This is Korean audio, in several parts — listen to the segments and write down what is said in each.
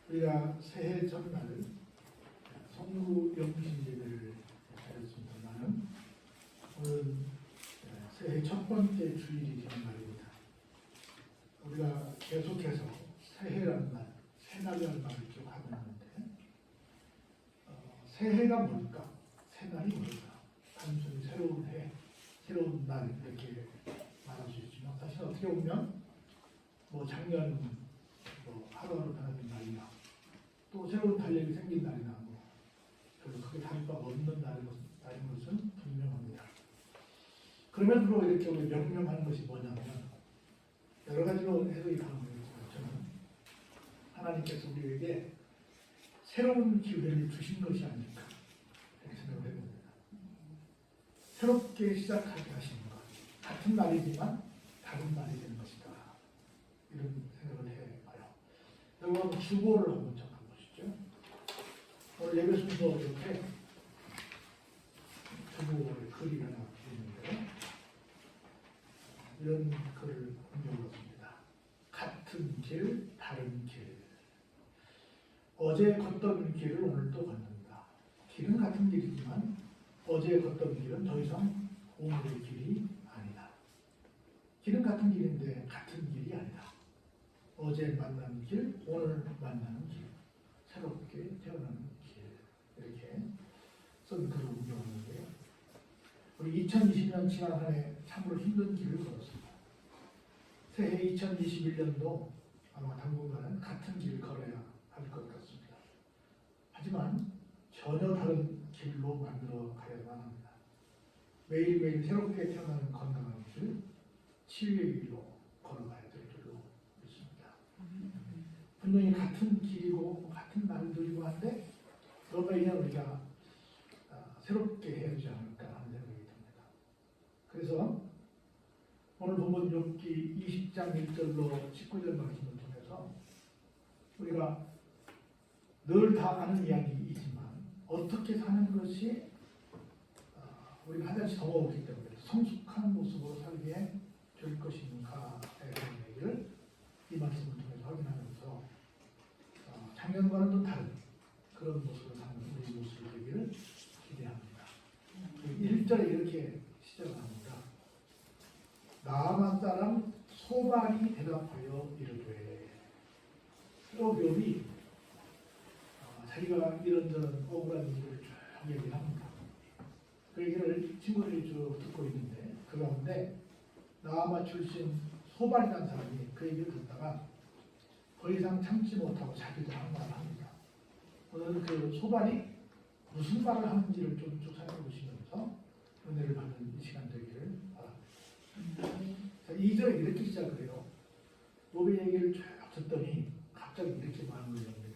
우리가 새해 첫날 성부 영신 예배를 가졌습니다. 나는 오늘 새해 첫 번째 주일이 되는 날입니다. 우리가 계속해서 새해라는 말, 새날이라는 말을 쭉 하고 있는데 새해가 뭘까? 새날이 뭘까? 단순히 새로운 해, 새로운 날 이렇게 말할 수 있지만 사실 어떻게 보면 작년 하루하루 변하는 날이나 또 새로운 달력이 생긴 날이나 별로 크게 다를 바가 없는 날인 것은 분명합니다. 그럼에도 이렇게 우리 명명하는 것이 뭐냐면 여러 가지로 해석이 가능하겠지만 저는 하나님께서 우리에게 새로운 기회를 주신 것이 아닐까 이렇게 생각을 해봅니다. 새롭게 시작하게 하시는 것, 같은 날이지만 다른 날이 되는 것이다. 이런 생각을 해봐요. 여러분 한번 주보를 한번 적어보시죠. 오늘 예배 순서 이렇게 주보에 글이 하나 있는데 이런 글을 공유했습니다. 같은 길, 다른 길. 어제 걷던 길을 오늘 또 걷는다. 길은 같은 길이지만 어제 걷던 길은 더 이상 오늘의 길이 아니다. 길은 같은 길인데 같은 길이 아니다. 어제 만난 길, 오늘 만나는 길, 새롭게 태어나는 길, 이렇게 쓴 글을 운영하는데요. 우리 2020년 지난 한 해 참으로 힘든 길을 걸었습니다. 새해 2021년도 아마 당분간은 같은 길을 걸어야 할 것 같습니다. 하지만 전혀 다른 길로 만들어 가야만 합니다. 매일매일 새롭게 태어나는 건강한 길, 치유의 길로 걸어가야 될 줄로 믿습니다. 분명히 같은 길이고 같은 날들이고 한데 그러면 이제 우리가 새롭게 해야 되지 않을까 하는 생각이 듭니다. 그래서 오늘 본문 욥기 20장 1절로 19절 말씀을 통해서 우리가 늘 다 아는 이야기이지만 어떻게 사는 것이 우리가 한 단씩 더 먹었기 때문에 성숙한 모습으로 살게 될 것인가에 대한 얘기를 이 말씀을 통해서 확인하면서 작년과는 또 다른 그런 모습을 사는 우리 모습이 되기를 기대합니다. 1절에 이렇게 시작을 합니다. 나아만 사람 소발이 대답하여 이르되 또 욥이 자기가 이런저런 억울한 일을 쭉 얘기를 합니다. 그 얘기를 친구들이 쭉 듣고 있는데 그 가운데 나아마 출신 소발이라는 사람이 그 얘기를 듣다가 더 이상 참지 못하고 자기도 한 말을 합니다. 오늘은 그 소발이 무슨 말을 하는지를 좀 쭉 살펴보시면서 은혜를 받는 이 시간 되기를 바랍니다. 2절에 이렇게 시작을 해요. 욥의 얘기를 쭉 듣더니 갑자기 이렇게 마음을 엽니다.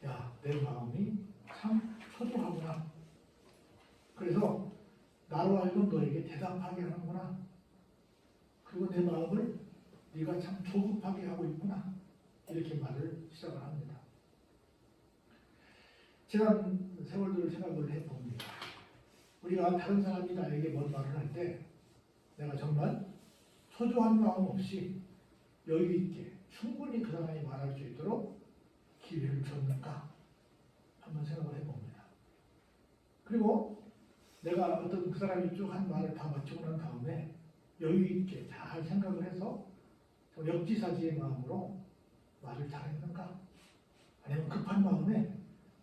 야, 내 마음이 참 초조하구나. 그래서 나로 하여금 너에게 대답하게 하는구나. 그리고 내 마음을 네가 참 조급하게 하고 있구나. 이렇게 말을 시작을 합니다. 지난 세월들을 생각을 해봅니다. 우리가 다른 사람이 나에게 뭔 말을 할 때 내가 정말 초조한 마음 없이 여유 있게 충분히 그 사람이 말할 수 있도록 기회를 줬는가 한번 생각을 해봅니다. 그리고 내가 어떤 그 사람이 쭉 한 말을 다 마치고 난 다음에 여유 있게 잘 생각을 해서 역지사지의 마음으로 말을 잘했는가? 아니면 급한 마음에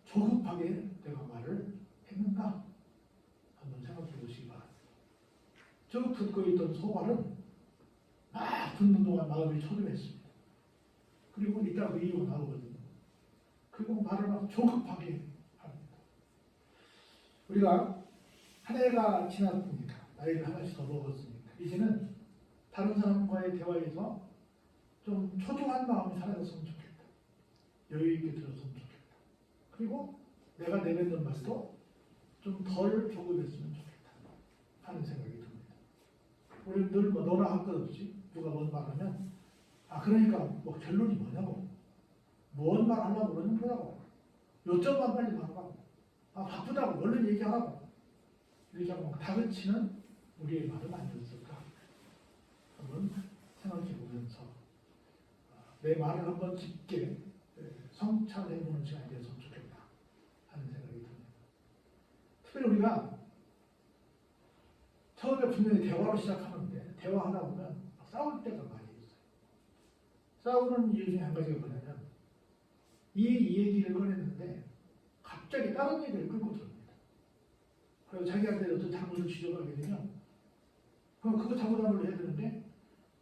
조급하게 내가 말을 했는가? 한번 생각해 보시기 바랍니다. 쭉 듣고 있던 소발은 막 듣는 동안 마음이 초조했습니다. 그리고 이따 의의가 나오거든요. 그리고 말을 막 조급하게 합니다. 우리가 한 해가 지났으니까 나이를 하나씩 더 먹었으니까 이제는 다른 사람과의 대화에서 좀 초조한 마음이 사라졌으면 좋겠다. 여유 있게 들었으면 좋겠다. 그리고 내가 내뱉는 말도 좀 덜 조급했으면 좋겠다 하는 생각이 듭니다. 우리는 늘 너나 할 것 없이 누가 뭔 말하면 그러니까 결론이 뭐냐고, 뭔 말 하려고 그러는 거라고, 요점만 빨리 말하라고, 바쁘다고 얼른 얘기하라고 이렇게 하고 다그치는 우리의 말은 아니었을까 한번 생각해 보면서 내 말을 한번 깊게 성찰해보는 시간이 됐으면 좋겠다 하는 생각이 듭니다. 특별히 우리가 처음에 분명히 대화로 시작하는데 대화하다 보면 싸울 때가 많이 있어요. 싸우는 이유 중에 한 가지가 뭐냐면 이 얘기를 꺼냈는데 갑자기 다른 얘기를 끌고 들어옵니다. 그래서 자기한테 어떤 잘못을 지적하게 되면 그럼 그거 잘못한 걸로 해야 되는데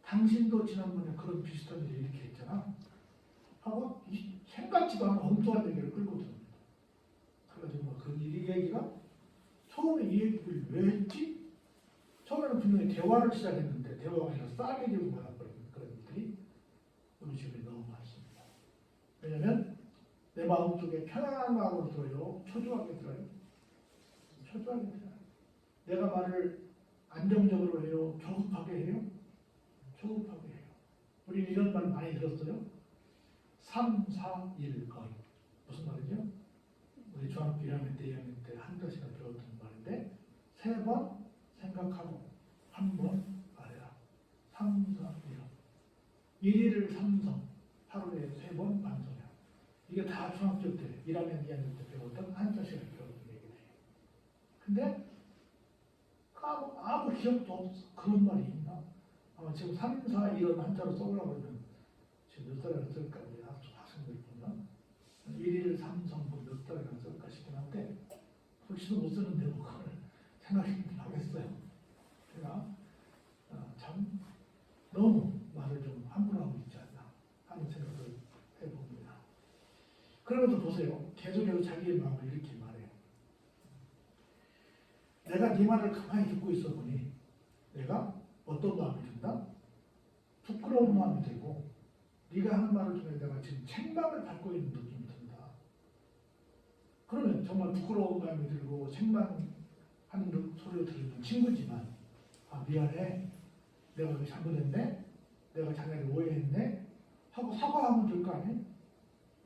당신도 지난번에 그런 비슷한 일을 이렇게 했잖아 하고 생각지도 않은 엉뚱한 얘기를 끌고 들어옵니다. 그래가지고 그 얘기가 처음에 이 얘기를 왜 했지? 처음에는 분명히 대화를 시작했는데 대화가 아니라 싸움얘기로 말아버리는 그런 일들이 우리 주변에 너무 많습니다. 왜냐하면 내 마음속에 편안한 마음으로 들어요? 초조하게 들어요? 초조하게 들어요. 내가 말을 안정적으로 해요? 조급하게 해요? 조급하게 해요. 우리는 이런 말 많이 들었어요? 3, 4, 1 거의. 무슨 말이죠? 우리 중학교 1학년 때, 2학년 때 한 달씩이나 배웠던 말인데 3번 생각하고 1번 말해라. 3, 4, 1. 1일을 삼성, 하루에 3번 반성해라. 이게 다 중학교 때, 1학년, 2학년 때 배웠던 한 달씩이나 배웠던 얘기네요. 근데 아무 기억도 없어. 그런 말이 있나? 지금 3, 4, 1은 한자로 써보려고 그러면 지금 몇 살이나 쓸까? 우리 학생들 보면 1일 삼성분 몇 달이나 쓸까 싶긴 한데 글씨도 못 쓰는데 뭐 그걸 생각이 하겠어요. 제가 참 너무 말을 좀 함부로 하고 있지 않나 하는 생각을 해봅니다. 그러면서 보세요. 계속해서 자기의 마음을 이렇게 말해요. 내가 네 말을 가만히 듣고 있어 보니 내가 어떤 마음이 든다? 부끄러운 마음이 들고 네가 하는 말을 통해 내가 지금 책망을 받고 있는 느낌이 든다. 그러면 정말 부끄러운 마음이 들고 책망하는 소리를 들으면 친구지만 미안해. 내가 잘못했네. 내가 자네를 오해했네. 하고 사과하면 될 거 아니에요?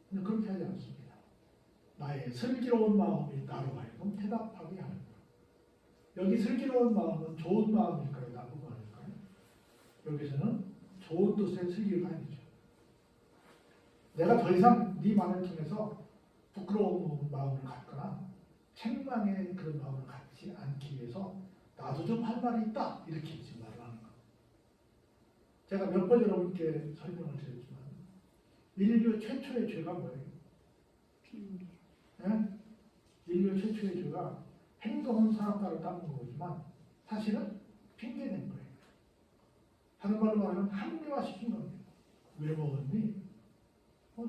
근데 그렇게 하지 않습니다. 나의 슬기로운 마음이 나로 하여금 대답하게 하는 거예요. 여기 슬기로운 마음은 좋은 마음일까요? 나쁜 마음일까요? 여기서는 좋은 뜻의 슬기가 아니죠. 내가 더 이상 네 말을 통해서 부끄러운 마음을 갖거나 책망의 그런 마음을 갖지 않기 위해서 나도 좀 할 말이 있다. 이렇게 지금 말을 하는 거예요. 제가 몇 번 여러분께 설명을 드렸지만 인류 최초의 죄가 뭐예요? 핑계. 네? 인류 최초의 죄가 행동은 사람과를 닦는 거지만 사실은 핑계낸 거예요. 다른 말로 말하면 합리화시킨 겁니다. 왜 먹었니?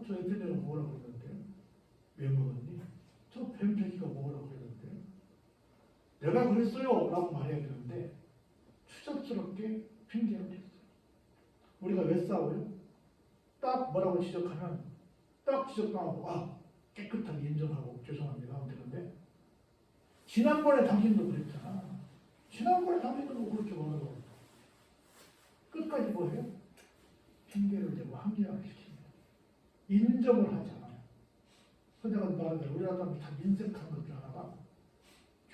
저 애들내가 먹으라고 그러는데요. 왜 먹었니? 저 뱀새끼가 먹으라고 그러는데요. 내가 그랬어요 라고 말해야 되는데 추접스럽게 핑계를 댔어요. 우리가 왜 싸워요? 딱 뭐라고 지적하면 딱 지적당하고 깨끗하게 인정하고 죄송합니다 하면 되는데 지난번에 당신도 그랬잖아. 지난번에 당신도 뭐 그렇게 말하고 끝까지 뭐 해요? 핑계를 대고 합리화를 시킵니다. 인정을 하잖아요. 그래서 내가 말한 대로 우리나라 사람이 참 인색한 것 중 하나가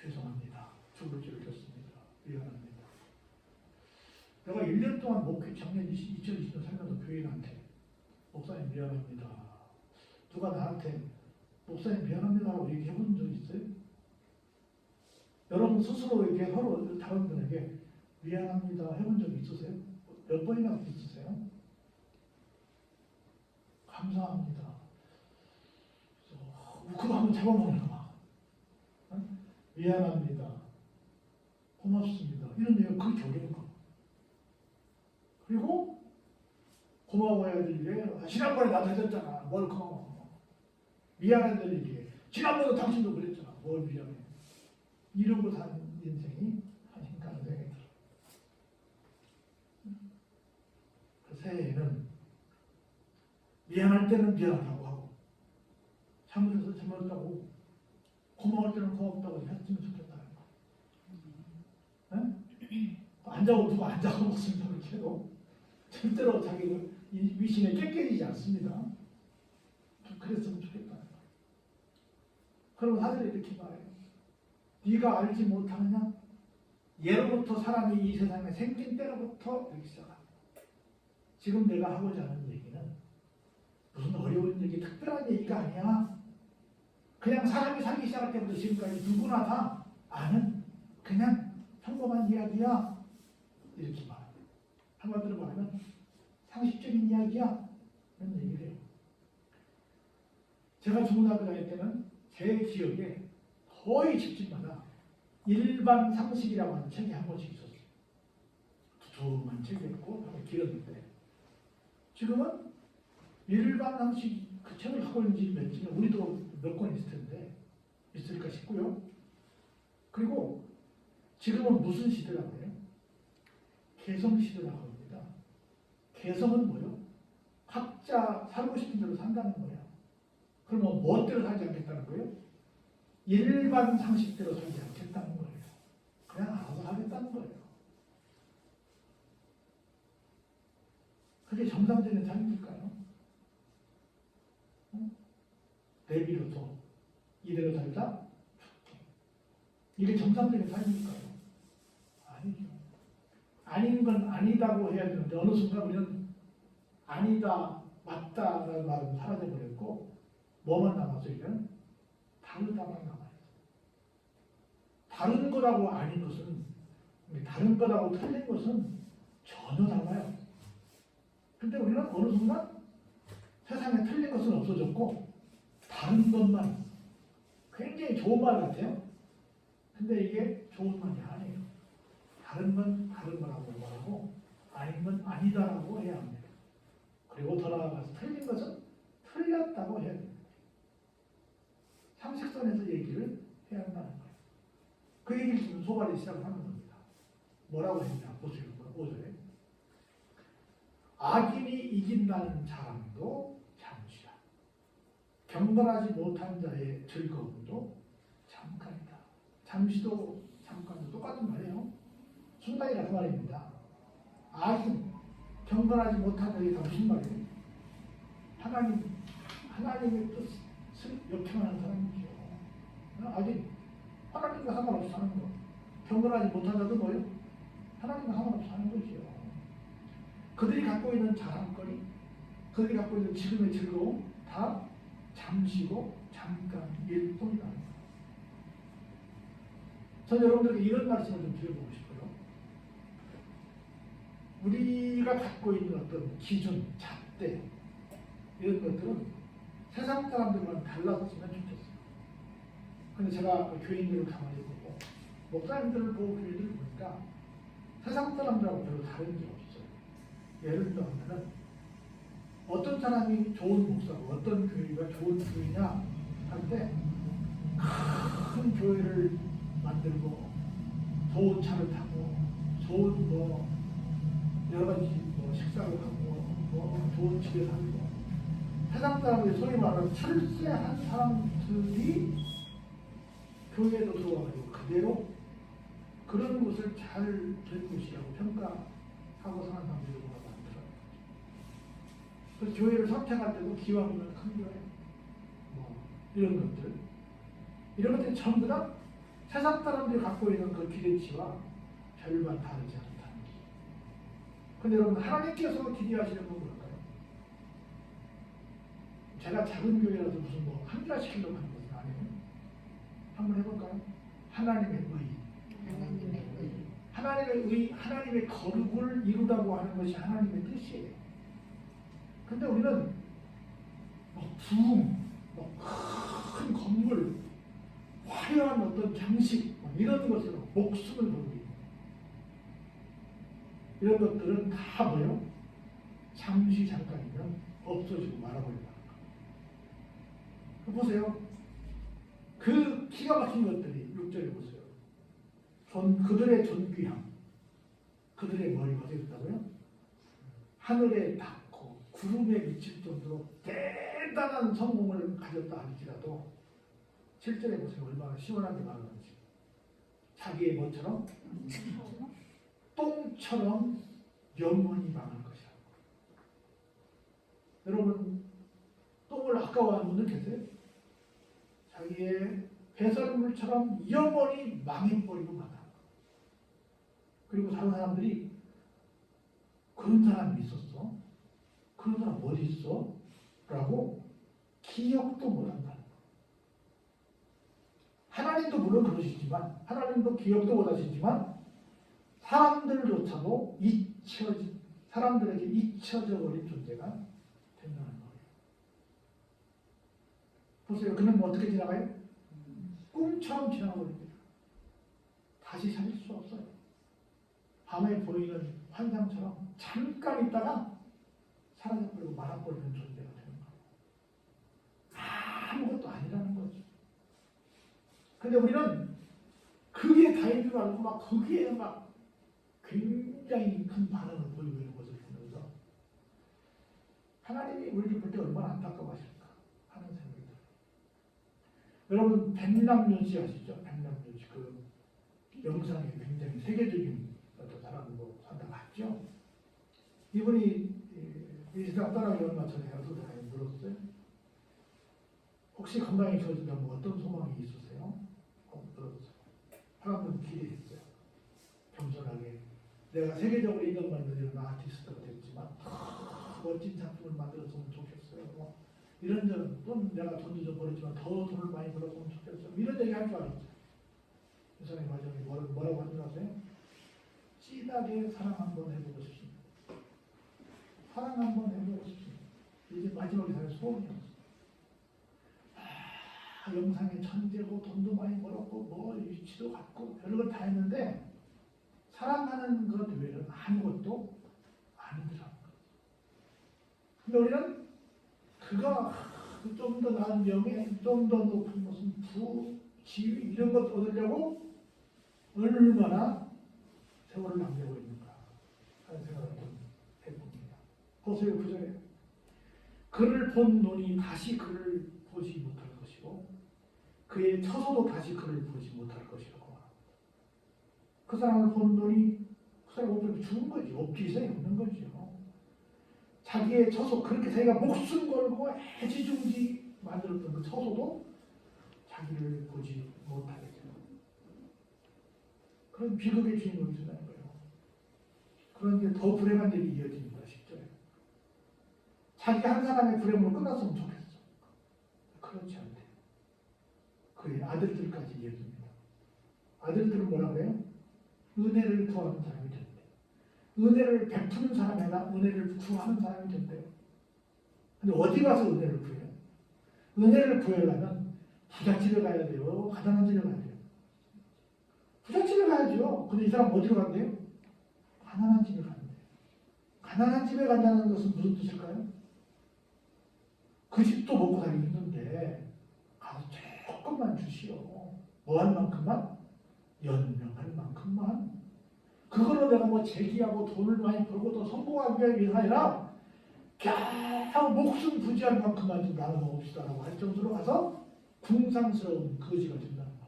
죄송합니다. 죽을 죄를 졌습니다. 미안합니다. 내가 1년 동안 목회 작년 2020년 살면서 교인한테 목사님 미안합니다. 누가 나한테 목사님 미안합니다라고 얘기해 본 적 있어요? 여러분 스스로에게 서로 다른 분에게 미안합니다 해본 적 있으세요? 몇 번이나 있으세요? 감사합니다. 그거 한번 잡아먹는 거. 미안합니다. 고맙습니다. 이런 얘기가 그렇게 어려운 거. 그리고 고마워야 될 일에 지난번에 나도 해줬잖아. 뭘 고마워. 미안해야 될 일에 지난번에 당신도 그랬잖아. 뭘 미안해. 이러고 사는 인생이 한 인간의 생이 들어. 그 새해에는 미안할 때는 미안하다고 하고 잘못해서 잘못했다고 고마울 때는 고맙다고 했으면 좋겠다. 앉아고 누가 앉아고 먹습니다. 그렇게 해도 절대로 자기 위신에 깨끗이지 않습니다. 그랬으면 좋겠다. 그러면 하늘이 이렇게 말해요. 네가 알지 못하느냐? 예로부터 사람이 이 세상에 생긴 때로부터 이렇게 시작합니다. 지금 내가 하고자 하는 얘기는 무슨 어려운 얘기는 게 특별한 얘기가 아니야. 그냥 사람이 살기 시작할 때부터 지금까지 누구나 다 아는 그냥 평범한 이야기야. 이렇게 말해요. 한마디로 말하면 상식적인 이야기야. 이런 얘기를 해요. 제가 중고등학교 다닐 때는 제 기억에 거의 집집마다 일반 상식이라고 하는 책이 한 권씩 있었어요. 조그만 책이었고 길었는데 지금은 일반 상식 그 책을 갖고 있는지 몇지는 우리도 몇 권 있을 텐데 있을까 싶고요. 그리고 지금은 무슨 시대라고 해요? 개성 시대라고 합니다. 개성은 뭐요? 각자 살고 싶은 대로 산다는 거예요. 그러면 멋대로 살지 않겠다는 거예요? 일반 상식대로 살지 않겠다는 거예요. 그냥 알아서 하겠다는 거예요. 그게 정상적인 삶일까요? 내비로서 이대로 살다 죽게. 이게 정상적인 삶일까요? 아니죠. 아닌 건 아니다고 해야 되는데 어느 순간 우리는 아니다, 맞다라는 말은 사라져버렸고 뭐만 남아서 이제는 다르다만 남아요. 다른 거라고 아닌 것은, 다른 거라고 틀린 것은 전혀 달라요. 근데 우리는 어느 순간 세상에 틀린 것은 없어졌고 다른 것만, 굉장히 좋은 말 같아요. 근데 이게 좋은 말이 아니에요. 다른 건 다른 거라고 말하고 아닌 건 아니다라고 해야 합니다. 그리고 더 나아가서 틀린 것은 틀렸다고 해야 됩니다. 상식선에서 얘기를 해야 한다는 거예요. 그 얘기를 지금 소발이 시작을 하는 겁니다. 뭐라고 했냐 보세요. 5절에 악인이 이긴다는 자랑도 잠시야. 경건하지 못한 자의 즐거움도 잠깐이다. 잠시도 잠깐도 똑같은 말이에요. 순간이라 그 말입니다. 악인, 경건하지 못한 자에게 다 무슨 말이에요? 하나님의 뜻을 역행하는 사람이죠. 악인, 하나님과 상관없이 사는 거. 경건하지 못한 자도 뭐예요? 하나님과 상관없이 사는 거죠. 그들이 갖고 있는 자랑거리, 그들이 갖고 있는 지금의 즐거움 다 잠시고 잠깐일 뿐이다. 저는 여러분들에게 이런 말씀을 좀 드려보고 싶어요. 우리가 갖고 있는 어떤 기준, 잣대 이런 것들은 세상 사람들과는 달라졌으면 좋겠어요. 근데 제가 교인들을 가만히 보고 목사님들을 보고 교인들을 보니까 세상 사람들하고 별로 다른 게 없어요. 예를 들면 어떤 사람이 좋은 목사고 어떤 교회가 좋은 교회냐 할 때 큰 교회를 만들고 좋은 차를 타고 좋은 여러 가지 식사를 하고 좋은 집에 살고 세상 사람들이 소위 말하는 철새한 사람들이 교회에도 들어와가지고 그대로 그런 것을 잘 될 것이라고 평가하고 사는 사람들이 많더라고요. 그래서 교회를 선택할 때도 기왕이면 큰 교회 이런 것들 이런 것들이 전부 다 세상 사람들이 갖고 있는 그 기대치와 별반 다르지 않다는 거죠. 근데 여러분 하나님께서 기대하시는 건 뭘까요? 제가 작은 교회라서 무슨 합리화시키려고 하는 것은 아니에요. 한번 해볼까요? 하나님의 의. 하나님의 의, 하나님의 거룩을 이루다고 하는 것이 하나님의 뜻이에요. 근데 우리는 부흥, 큰 건물, 화려한 어떤 장식 이런 것으로 목숨을 걸고 있는 이런 것들은 다 뭐예요? 잠시 잠깐이면 없어지고 말아버린다. 보세요. 그 기가 막힌 것들이 6절에 보세요. 그들의 존귀함, 그들의 머리가 어디 있다고요? 하늘에 닿고 구름에 미칠 정도로 대단한 성공을 가졌다 할지라도 7절에 보세요. 얼마나 시원하게 말하는지. 자기의 뭐처럼? 똥처럼 영원히 망할 것이라고. 여러분 똥을 아까워하는 분들 계세요? 자기의 배설물처럼 영원히 망해버리고 마다. 그리고 다른 사람들이 그런 사람이 있었어? 그런 사람 어디 있어? 라고 기억도 못한다. 하나님도 물론 그러시지만, 하나님도 기억도 못하시지만 사람들조차도 사람들에게 잊혀져 버린 존재가 된다는 거예요. 보세요. 그는 어떻게 지나가요? 꿈처럼 지나가버립니다. 다시 찾을 수 없어요. 밤에 보이는 환상처럼 잠깐 있다가 사라져버리고 말아버리는 존재가 되는 거예요. 아무것도 아니라는 거죠. 근데 우리는 그게 다인 줄 알고 막 거기에 막 굉장히 큰 반응을 보이고 있는 것을 보면서 하나님이 우리를 볼 때 얼마나 안타까워하실까 하는 생각이 들어요. 여러분 백남요시 아시죠? 백남요시 그 영상이 굉장히 세계적인 어떤 사람으로 산다고 죠 이분이 이 세상 떠나기 얼마 전에 어떤 사람이 물었어요. 혹시 건강이 좋아진다면 어떤 소망이 있으세요? 물었어요. 사람들은 기대했어요. 겸손하게 내가 세계적으로 인정받는 이런 아티스트가 됐지만 멋진 작품을 만들었으면 좋겠어요. 이런저런 또 내가 돈도 좀 벌었지만 더 돈을 많이 벌었으면 좋겠어요. 이런 얘기 할 줄 알았어요. 이 사람이 마지막에 뭐라고 하는 줄 아세요? 진하게 사랑 한번 해보고 싶습니다. 사랑 한번 해보고 싶습니다. 이제 마지막에 사람의 소원이었어요. 영상의 천재고 돈도 많이 벌었고 뭐 위치도 갖고 별걸 다 했는데 사랑하는 것 외에는 아무것도 아니더라고요. 근데 우리는 그가 좀 더 나은 명예, 좀 더 높은 무슨 지위 이런 것 얻으려고 얼마나 세월을 남기고 있는가 하는 생각을 해봅니다. 보세요, 그 전에 그를 본 눈이 다시 그를 보지 못할 것이고 그의 처소도 다시 그를 보지 못할 것이라고 합니다. 그 사람을 본 눈이 그 사람이 없으면 죽은 거지. 없기 이상이 없는 거죠. 자기의 처소, 그렇게 자기가 목숨 걸고 해지중지 만들었던 그 처소도 자기를 보지 못하게 되는 그런 비극의 주인공이 된다는 거예요. 그런데 더 불행한 일이 이어집니다. 10절에. 자기 한 사람의 불행으로 끝났으면 좋겠어. 그렇지 않대. 그의 아들들까지 이어집니다. 아들들은 뭐라 그래요? 은혜를 구하는 사람이 된대. 은혜를 베푸는 사람이 아니라 은혜를 구하는 사람이 된대요. 근데 어디 가서 은혜를 구해요? 은혜를 구하려면 부잣집에 가야 돼요? 가난한 집에 가야 돼요? 부잣집에 가야죠. 근데 이 사람 어디로 간대요? 가난한 집에 간대요. 가난한 집에 간다는 것은 무슨 뜻일까요? 그 집도 먹고 살기 힘든데 가서 조금만 주시오. 뭐 할 만큼만? 연명할 만큼만. 그걸로 내가 뭐 재기하고 돈을 많이 벌고 또 성공하기 위해서 아니라 겨우 목숨 부지할 만큼만 좀 나눠 먹읍시다라고 할 정도로 가서 궁상스러운 거지가 된다는 거.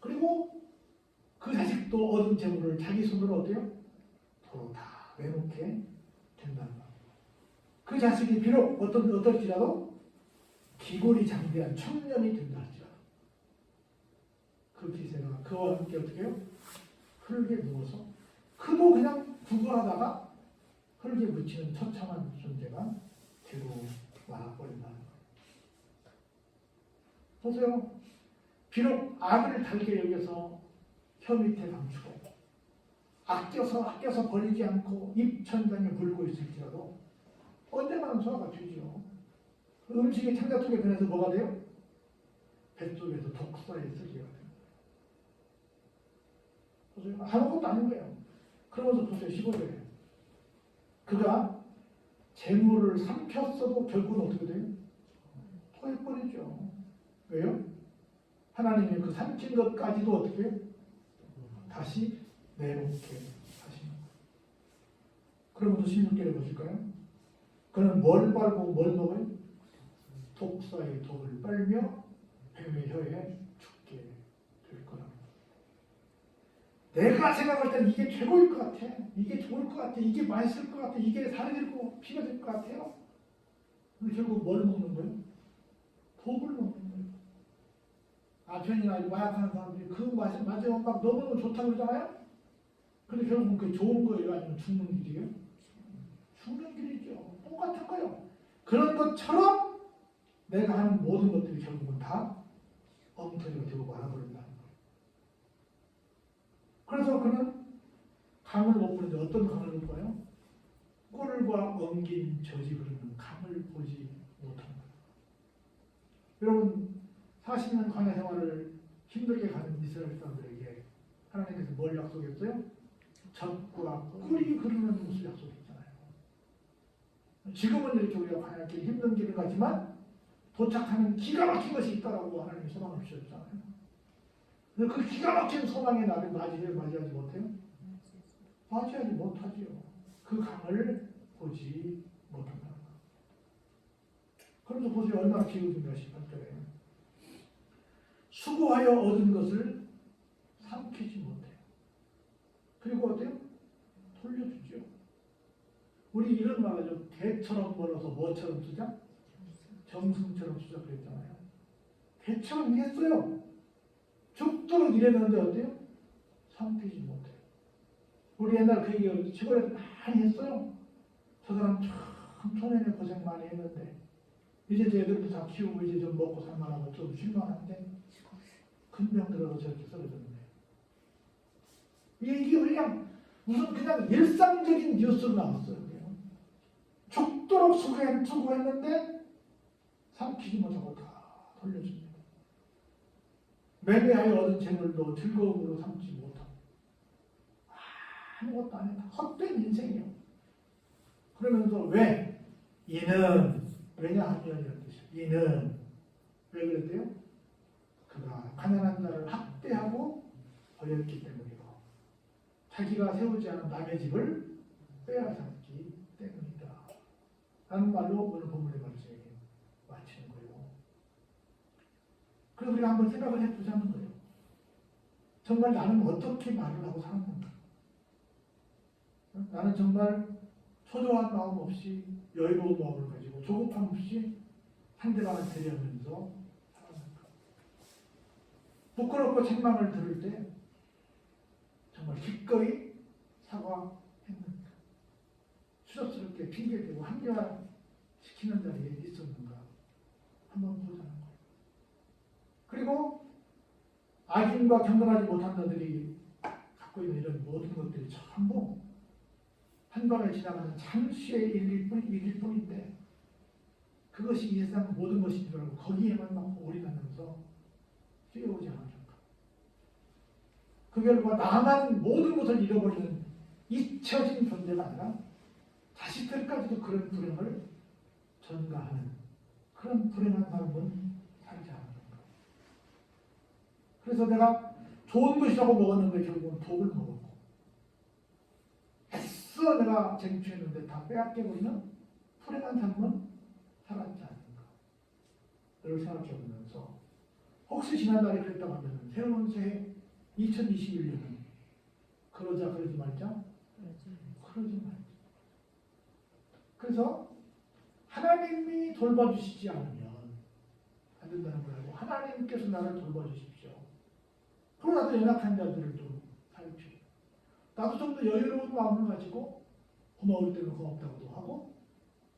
그리고 그 자식도 얻은 재물을 자기 손으로 어때요? 도로 다 내놓게 된다는 거. 그 자식이 비록 어떨지라도 기골이 장대한 청년이 된다 할지라도 그 기세가 그와 함께 어떻게 해요? 흙에 누워서 그도 그냥 구걸하다가 흙에 묻히는 처참한 존재가 되고 말아버린다는 거예요. 보세요. 비록 악을 달게 여겨서 혀 밑에 감추고 아껴서 버리지 않고 입천장에 물고 있을지라도 언젠가는 소화가 되죠. 음식이 창자통에 변해서 뭐가 돼요? 뱃속에서 독사에 쓰기가 됩니다. 보세요. 아무것도 아닌 거예요. 그러면서 보세요. 15절에 그가 재물을 삼켰어도 결국은 어떻게 돼요? 토해버리죠. 왜요? 하나님이 그 삼킨 것까지도 어떻게 해요? 다시 내놓게 하시는 거예요. 그러면서 16절에 보실까요? 그는 뭘 빨고 뭘 먹어요? 독사의 독을 빨며 뱀의 혀에 죽게 될 거랍니다. 내가 생각할 때는 이게 최고일 것 같아. 이게 좋을 것 같아. 이게 맛있을 것 같아. 이게 살이 들고 피가 될 것 같아요. 근데 결국 뭘 먹는 거예요? 독을 먹는 거예요. 아편이나 마약하는 사람들이 그 맛이 맞으면 막 너무너무 좋다고 그러잖아요? 근데 결국은 그게 좋은 거예요? 아니면 죽는 길이에요? 죽는 길이죠. 똑같은 거예요. 그런 것처럼 내가 하는 모든 것들이 결국은 다 엉터리가 되고 말아버린다는 거예요. 그래서 그는 강을 못 보는데 어떤 강을 못 봐요? 꿀과 엉긴 젖이 흐르는 강을 보지 못한다. 여러분 40년 광야 생활을 힘들게 가는 이스라엘 사람들에게 하나님께서 뭘 약속했어요? 젖과 꿀이 흐르는 곳을 약속했잖아요. 지금은 이렇게 우리가 광야길 힘든 길을 가지만 도착하는 기가 막힌 것이 있다라고 하나님이 소망을 주셨잖아요. 근데 그 기가 막힌 소망의 날을 맞이하지 못해요? 맞이하지 못하지요. 그 강을 보지 못한다. 그러면서 보세요. 얼마나 비웃음가 18절에. 수고하여 얻은 것을 삼키지 못해요. 그리고 어때요? 돌려주죠. 우리 이런 말하죠. 개처럼 벌어서 뭐처럼 쓰자? 정승처럼 쓰자 그랬잖아요. 개처럼 일했어요. 죽도록 일했는데 어때요? 삼키지 못해요. 우리 옛날 그 얘기 시골에서 많이 했어요. 저 사람 참 초년에 고생 많이 했는데 이제 저 애들도 다 키우고 이제 좀 먹고 살만하고 좀 쉴만한데 큰병 들어서 저렇게 쓰러졌네. 이게 그냥 무슨 그냥 일상적인 뉴스로 나왔어요. 그냥. 죽도록 수고했는데 삼키지 못하고 다 돌려줍니다. 매매하여 얻은 재물도 즐거움으로 삼지 못하고 아무것도 안 했다. 헛된 인생이요. 그러면서 왜? 이는 왜냐하면 이런 뜻이에요. 이는 왜 그랬대요? 그가 가난한 자를 학대하고 버렸기 때문이고 자기가 세우지 않은 남의 집을 빼앗았기 때문이다. 라는 말로 오늘 본문의 말씀이 마치는 거예요. 그래서 우리가 한번 생각을 해보자는 거예요. 정말 나는 어떻게 말을 하고 살았는가? 나는 정말 초조한 마음 없이 여유로운 마음을 가지고 조급함 없이 상대방을 배려하면서 살았는가? 부끄럽고 책망을 들을 때 정말 기꺼이 사과했는가? 수줍스럽게 핑계대고 합리화시키는 자리에 있었는가? 한번 보자는 거예요. 그리고 악인과 경건하지 못한 자들이 갖고 있는 이런 모든 것들이 전부 한 번을 지나가는 잠시의 일일 뿐인데 그것이 이 세상 모든 것인 줄 알고 거기에만 막 올인하면서 뛰어오지 않았는가. 그 결과 나만 모든 것을 잃어버리는 잊혀진 존재가 아니라 자식들까지도 그런 불행을 전가하는 그런 불행한 삶은 살지 않았는가. 그래서 내가 좋은 것이라고 먹었는데 결국은 독을 먹었고 애써 내가 쟁취했는데 다 빼앗겨버리는 불행한 삶은 살았지 않는가. 이걸 생각해보면서 혹시 지난달에 그랬다고 하면 새로운 새해 2021년은 그러지 말자. 그러지 말자. 그래서 하나님이 돌봐주시지 않으면 안 된다는 걸 알고 하나님께서 나를 돌봐주십시오. 그리고 나도 연약한 자들을 좀 살피고 나도 좀 더 여유로운 마음을 가지고 고마울 때는 고맙다고도 하고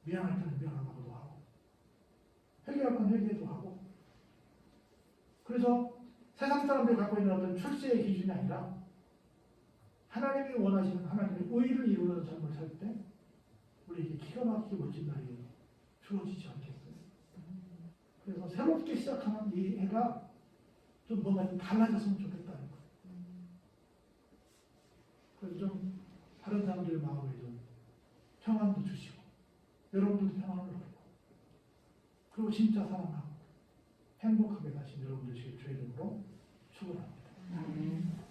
미안할 때는 미안하다고도 하고 회개할 건 회개도 하고 그래서 세상 사람들이 갖고 있는 어떤 출세의 기준이 아니라 하나님이 원하시는 하나님의 의를 이루는 삶을 살 때 우리에게 기가 막히게 멋진 날이 주어지지 않겠어요. 그래서 새롭게 시작하는 이 해가 좀 뭔가 좀 달라졌으면 좋겠다는 거예요. 그래서 좀 다른 사람들의 마음에 좀 평안도 주시고 여러분들도 평안을 얻고 그리고 진짜 사랑하고 행복하게 사신 여러분들 주의 이름으로 축원합니다.